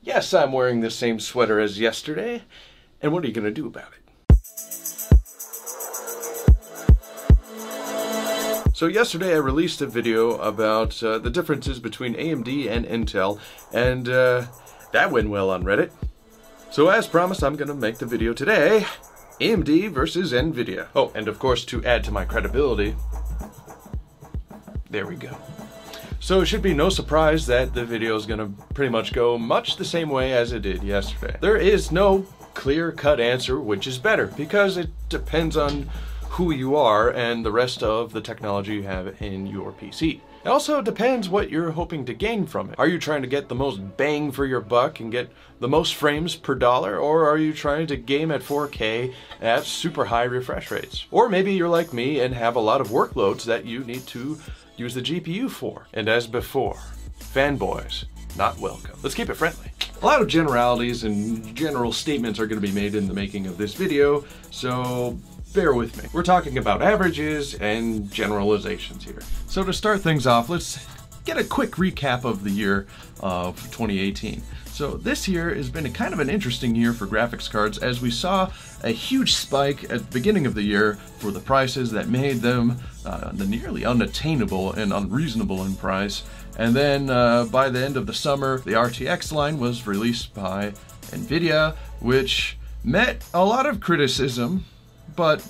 Yes, I'm wearing the same sweater as yesterday, and what are you going to do about it? So yesterday I released a video about the differences between AMD and Intel, and that went well on Reddit. So as promised, I'm going to make the video today, AMD versus NVIDIA. Oh, and of course, to add to my credibility, there we go. So it should be no surprise that the video is going to pretty much go much the same way as it did yesterday. There is no clear-cut answer which is better, because it depends on who you are and the rest of the technology you have in your PC. It also depends what you're hoping to gain from it. Are you trying to get the most bang for your buck and get the most frames per dollar, or are you trying to game at 4K at super high refresh rates? Or maybe you're like me and have a lot of workloads that you need to use the GPU for. And as before, fanboys not welcome. Let's keep it friendly. A lot of generalities and general statements are going to be made in the making of this video, so bear with me. We're talking about averages and generalizations here. So to start things off, let's get a quick recap of the year of 2018. So this year has been kind of an interesting year for graphics cards, as we saw a huge spike at the beginning of the year for the prices that made them nearly unattainable and unreasonable in price. And then by the end of the summer, the RTX line was released by NVIDIA, which met a lot of criticism, but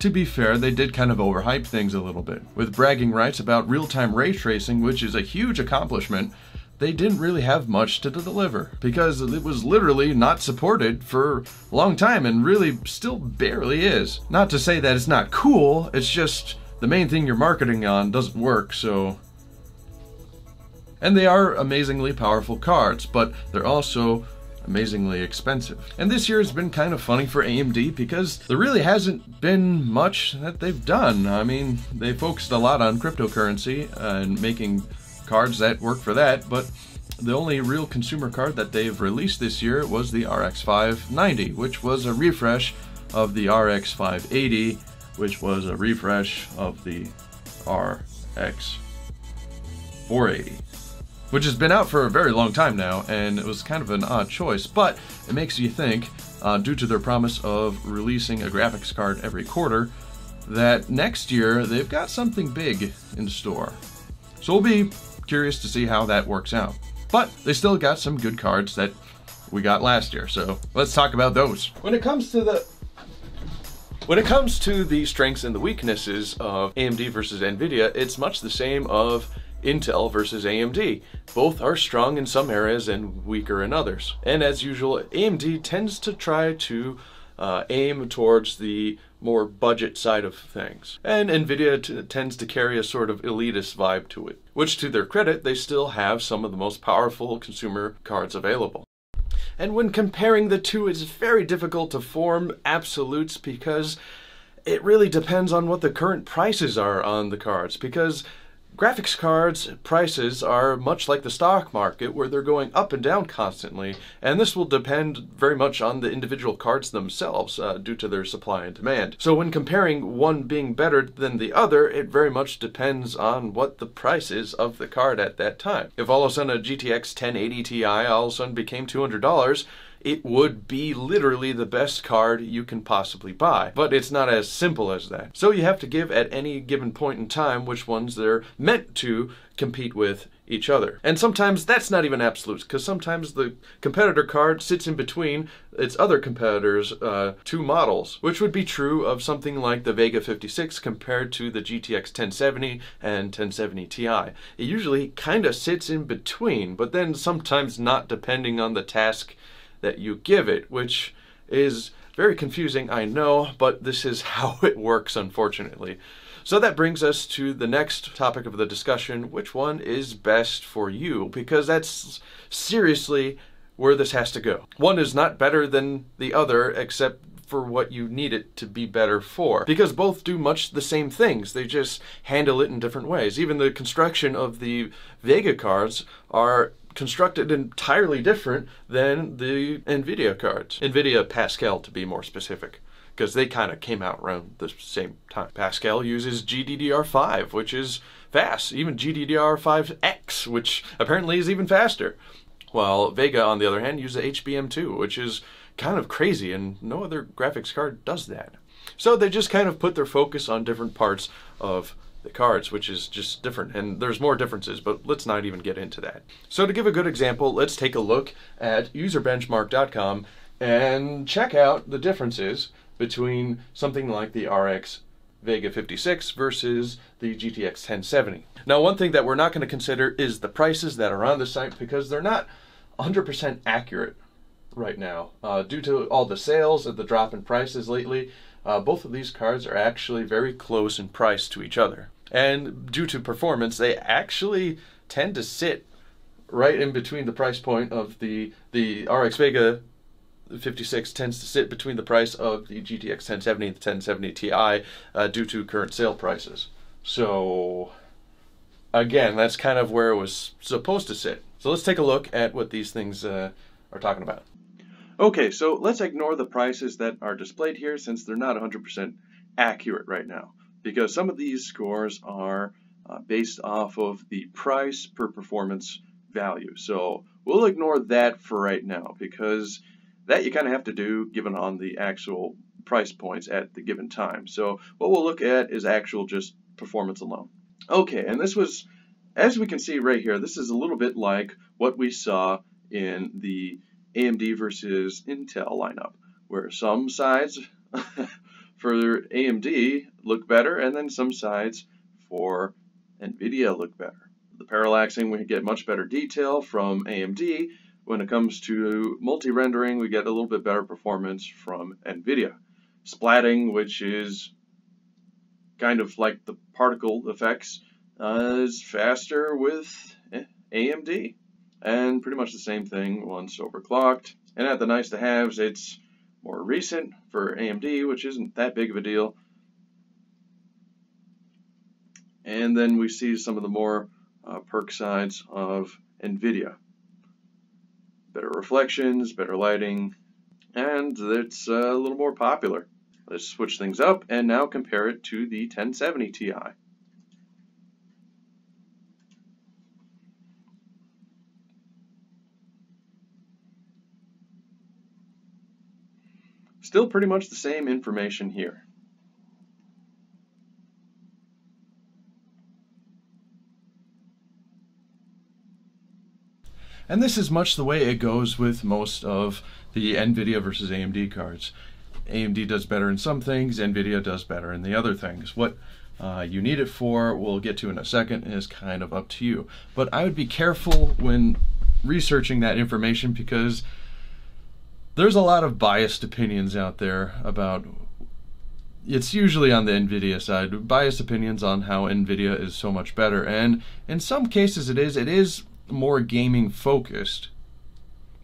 to be fair, they did kind of overhype things a little bit. With bragging rights about real-time ray tracing, which is a huge accomplishment, they didn't really have much to deliver, because it was literally not supported for a long time and really still barely is. Not to say that it's not cool, it's just the main thing you're marketing on doesn't work, so... And they are amazingly powerful cards, but they're also amazingly expensive. And this year has been kind of funny for AMD because there really hasn't been much that they've done. I mean, they focused a lot on cryptocurrency and making cards that work for that, but the only real consumer card that they've released this year was the RX 590, which was a refresh of the RX 580, which was a refresh of the RX 480. Which has been out for a very long time now, and it was kind of an odd choice, but it makes you think, due to their promise of releasing a graphics card every quarter, that next year they've got something big in store. So we'll be curious to see how that works out. But they still got some good cards that we got last year, so let's talk about those. When it comes to the strengths and the weaknesses of AMD versus NVIDIA, it's much the same of Intel versus AMD. Both are strong in some areas and weaker in others. And as usual, AMD tends to try to aim towards the more budget side of things. And NVIDIA tends to carry a sort of elitist vibe to it, which to their credit, they still have some of the most powerful consumer cards available. And when comparing the two, it's very difficult to form absolutes because it really depends on what the current prices are on the cards, because graphics cards prices are much like the stock market, where they're going up and down constantly, and this will depend very much on the individual cards themselves due to their supply and demand. So when comparing one being better than the other, it very much depends on what the price is of the card at that time. If all of a sudden a GTX 1080 Ti all of a sudden became $200, it would be literally the best card you can possibly buy. But it's not as simple as that. So you have to give at any given point in time which ones they're meant to compete with each other. And sometimes that's not even absolute, because sometimes the competitor card sits in between its other competitors' two models, which would be true of something like the Vega 56 compared to the GTX 1070 and 1070 Ti. It usually kind of sits in between, but then sometimes not, depending on the task that you give it, which is very confusing, I know, but this is how it works, unfortunately. So that brings us to the next topic of the discussion: which one is best for you? Because that's seriously where this has to go. One is not better than the other, except for what you need it to be better for, because both do much the same things. They just handle it in different ways. Even the construction of the Vega cards are constructed entirely different than the NVIDIA cards. NVIDIA Pascal, to be more specific, because they kind of came out around the same time. Pascal uses GDDR5, which is fast. Even GDDR5X, which apparently is even faster. while Vega, on the other hand, uses HBM2, which is kind of crazy, and no other graphics card does that. So they just kind of put their focus on different parts of the cards, which is just different, and there's more differences, but let's not even get into that. So to give a good example, let's take a look at userbenchmark.com and check out the differences between something like the RX Vega 56 versus the GTX 1070. Now, one thing that we're not going to consider is the prices that are on the site, because they're not 100% accurate right now. Due to all the sales and the drop in prices lately, both of these cards are actually very close in price to each other. And due to performance, they actually tend to sit right in between the price point of the RX Vega 56 tends to sit between the price of the GTX 1070 and the 1070 Ti due to current sale prices. So again, that's kind of where it was supposed to sit. So let's take a look at what these things are talking about. Okay, so let's ignore the prices that are displayed here, since they're not 100% accurate right now, because some of these scores are based off of the price per performance value. So we'll ignore that for right now, because that you kind of have to do given on the actual price points at the given time. So what we'll look at is actual just performance alone. Okay, and this was, as we can see right here, this is a little bit like what we saw in the AMD versus Intel lineup, where some sides for AMD look better, and then some sides for NVIDIA look better. The parallaxing, we get much better detail from AMD. When it comes to multi-rendering, we get a little bit better performance from NVIDIA. Splatting, which is kind of like the particle effects, is faster with AMD. And pretty much the same thing once overclocked. And at the nice to haves, it's more recent for AMD, which isn't that big of a deal. And then we see some of the more perk sides of NVIDIA. Better reflections, better lighting, and it's a little more popular. Let's switch things up and now compare it to the 1070 Ti. Still pretty much the same information here. And this is much the way it goes with most of the NVIDIA versus AMD cards. AMD does better in some things, NVIDIA does better in the other things. What you need it for, we'll get to in a second, is kind of up to you. But I would be careful when researching that information, because there's a lot of biased opinions out there about, it's usually on the NVIDIA side, biased opinions on how NVIDIA is so much better. And in some cases it is more gaming focused,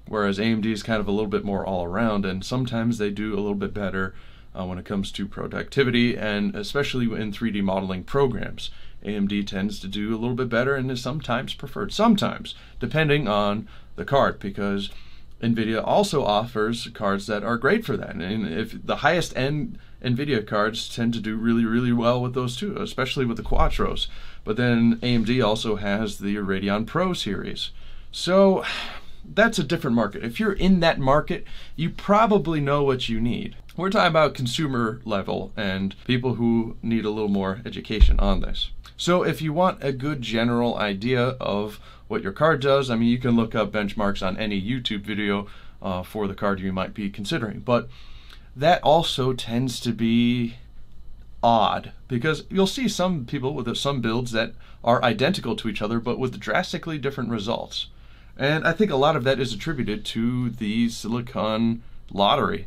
whereas AMD is kind of a little bit more all around, and sometimes they do a little bit better when it comes to productivity, and especially in 3D modeling programs. AMD tends to do a little bit better and is sometimes preferred, sometimes, depending on the card, because NVIDIA also offers cards that are great for that. And if the highest end NVIDIA cards tend to do really, really well with those too, especially with the Quattros. But then AMD also has the Radeon Pro series. So that's a different market. If you're in that market, you probably know what you need. We're talking about consumer level and people who need a little more education on this. So if you want a good general idea of what your card does, I mean, you can look up benchmarks on any YouTube video for the card you might be considering. But that also tends to be odd, because you'll see some people with some builds that are identical to each other, but with drastically different results. And I think a lot of that is attributed to the silicon lottery.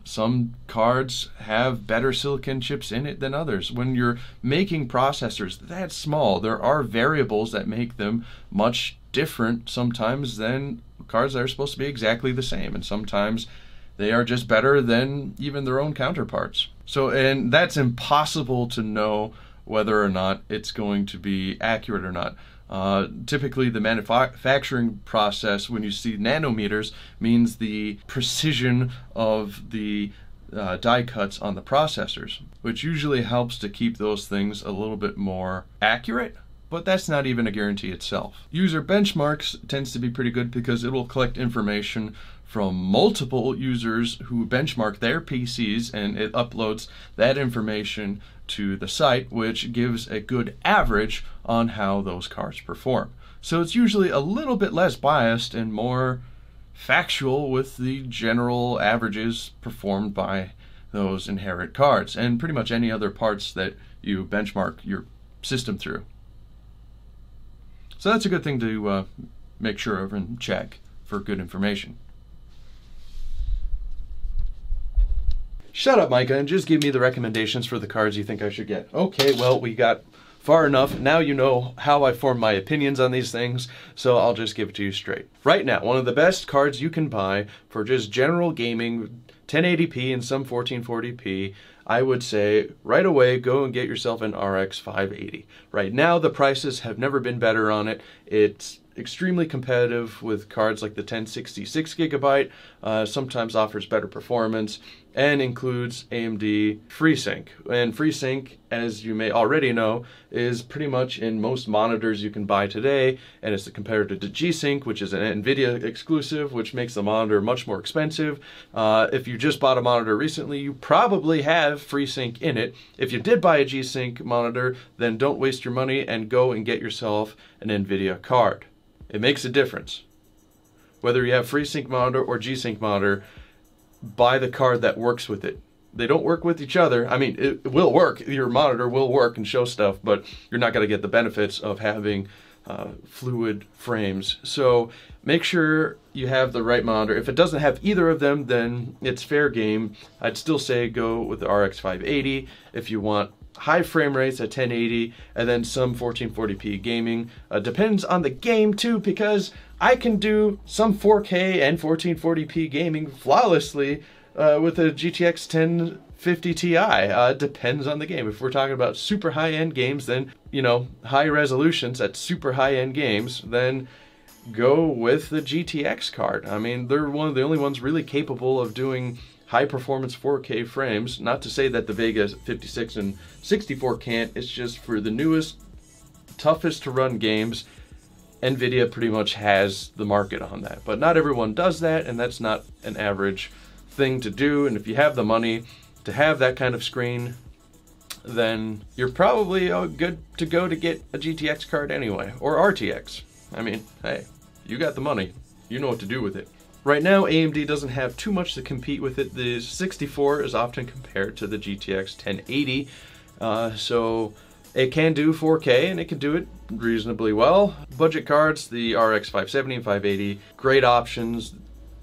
Some cards have better silicon chips in it than others. When you're making processors that small, there are variables that make them much different sometimes than cards that are supposed to be exactly the same, and sometimes they are just better than even their own counterparts. So, and that's impossible to know whether or not it's going to be accurate or not. Typically the manufacturing process, when you see nanometers, means the precision of the die cuts on the processors, which usually helps to keep those things a little bit more accurate. but that's not even a guarantee itself. User benchmarks tends to be pretty good because it will collect information from multiple users who benchmark their PCs, and it uploads that information to the site, which gives a good average on how those cards perform. So it's usually a little bit less biased and more factual with the general averages performed by those inherent cards and pretty much any other parts that you benchmark your system through. So that's a good thing to make sure of and check for good information. Shut up, Micah, and just give me the recommendations for the cards you think I should get. Okay, well, we got far enough. Now you know how I form my opinions on these things, so I'll just give it to you straight. Right now, one of the best cards you can buy for just general gaming, 1080p and some 1440p, I would say right away go and get yourself an RX 580. Right now, the prices have never been better on it. It's extremely competitive with cards like the 1066 gigabyte, sometimes offers better performance, and includes AMD FreeSync. And FreeSync, as you may already know, is pretty much in most monitors you can buy today, and it's a competitor to G-Sync, which is an NVIDIA exclusive, which makes the monitor much more expensive. If you just bought a monitor recently, you probably have FreeSync in it. If you did buy a G-Sync monitor, then don't waste your money and go and get yourself an NVIDIA card. It makes a difference. Whether you have FreeSync monitor or G-Sync monitor, buy the card that works with it. They don't work with each other. I mean, it will work. Your monitor will work and show stuff, but you're not going to get the benefits of having fluid frames. So make sure you have the right monitor. If it doesn't have either of them, then it's fair game. I'd still say go with the RX 580 if you want high frame rates at 1080 and then some 1440p gaming. Depends on the game too, because I can do some 4K and 1440p gaming flawlessly with a GTX 1050 Ti. Depends on the game. If we're talking about super high-end games, then, you know, high resolutions at super high-end games, then go with the GTX card. I mean, they're one of the only ones really capable of doing high performance 4K frames. Not to say that the Vega 56 and 64 can't, it's just for the newest, toughest to run games, NVIDIA pretty much has the market on that. But not everyone does that, and that's not an average thing to do. And if you have the money to have that kind of screen, then you're probably good to go to get a GTX card anyway, or RTX. I mean, hey, you got the money. You know what to do with it. Right now, AMD doesn't have too much to compete with it. The 64 is often compared to the GTX 1080, so it can do 4K and it can do it reasonably well. Budget cards, the RX 570 and 580, great options.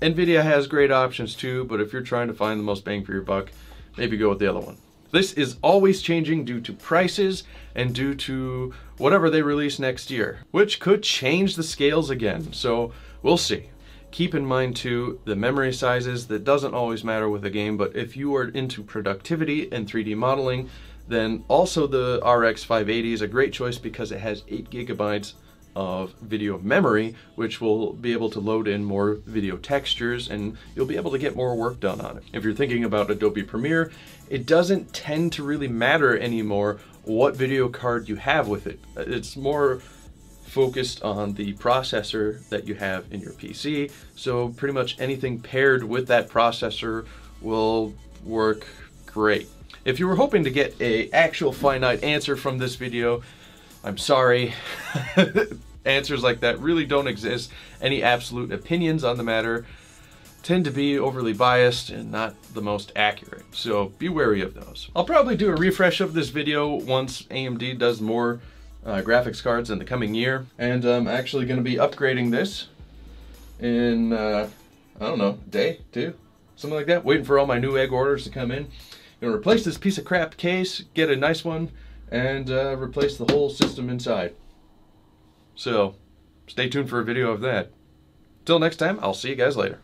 NVIDIA has great options too, but if you're trying to find the most bang for your buck, maybe go with the other one. This is always changing due to prices and due to whatever they release next year, which could change the scales again, so we'll see. Keep in mind too, the memory sizes, that doesn't always matter with a game, but if you are into productivity and 3D modeling, then also the RX 580 is a great choice because it has 8 gigabytes of video memory, which will be able to load in more video textures, and you'll be able to get more work done on it. If you're thinking about Adobe Premiere, it doesn't tend to really matter anymore what video card you have with it. It's more focused on the processor that you have in your PC, so pretty much anything paired with that processor will work great. If you were hoping to get an actual finite answer from this video, I'm sorry. Answers like that really don't exist. Any absolute opinions on the matter tend to be overly biased and not the most accurate, so be wary of those. I'll probably do a refresh of this video once AMD does more graphics cards in the coming year, and I'm actually going to be upgrading this in I don't know, day, two, something like that. Waiting for all my new egg orders to come in. Gonna replace this piece of crap case, get a nice one, and replace the whole system inside. So stay tuned for a video of that. Till next time, I'll see you guys later.